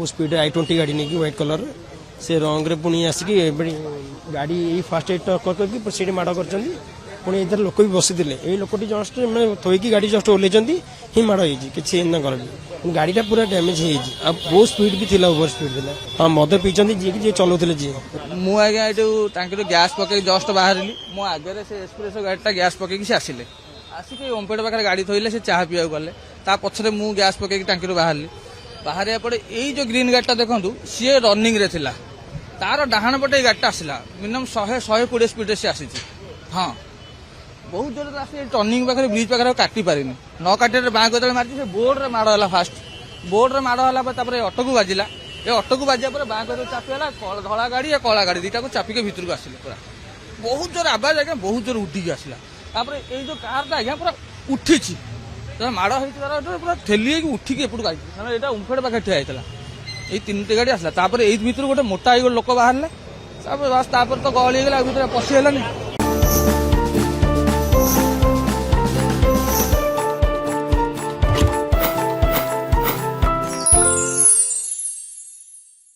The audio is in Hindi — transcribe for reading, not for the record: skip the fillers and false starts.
बहुत स्पीड I-20 गाड़ी नहीं की व्हाइट कलर से रंग रे पुणी आसिक गाड़ी फास्ट एड टक्कर करके सीट माड़ कर पुणी इधर लोक भी बसी ये लोकटी जस्ट मैंने थोकी गाड़ी जस्ट ओल्ले ही माड़ होती गाड़ीटा पूरा डैमेज हो बहुत स्पीड भी थी ओवर स्पीड थी हाँ मद पीछे जी चलाऊे जी मुझे गैस पकई जस्ट बाहर मो आगे से एक्सप्रेस गाड़ी गैस पकई से आसिले आसिक ओमपेट पाखे गाड़ी थोले से चाह पीवा गले ता पछरे मु गैस पकई टांकी बाहर बाहर पड़े यही जो ग्रीन गाड़ीटा देखूँ सी रनिंग रे थिला तार डाहाण पटे गाड़ीटा आसला मिनिमम 100-120 स्पीड से आसी हाँ बहुत जोर आसी टर्निंग पाखे ब्रिज पाखे काटी पारे न काटे बाँ को मारी से बोर्ड रे माड़ है फास्ट बोर्ड रे माड़ है ऑटो को बाजिला ये ऑटो को बाजिया पर बाँ को चापीला धला गाड़ी कला गाड़ी दुटा को चापिके भितर को आसिले पूरा बहुत जोर आवाज आज्ञा बहुत जोर उठिकी आसला ये जो कारटा आज्ञा पूरा उठी माड़ हो पूरा ठेली उठिकी एपटू आई यहाँ उम्फेड पाखे ठिया होता ये 3टी गाड़ी आसला ये भितर गोटे मोटा लोक बाहर तो गहली गला पशिगलानी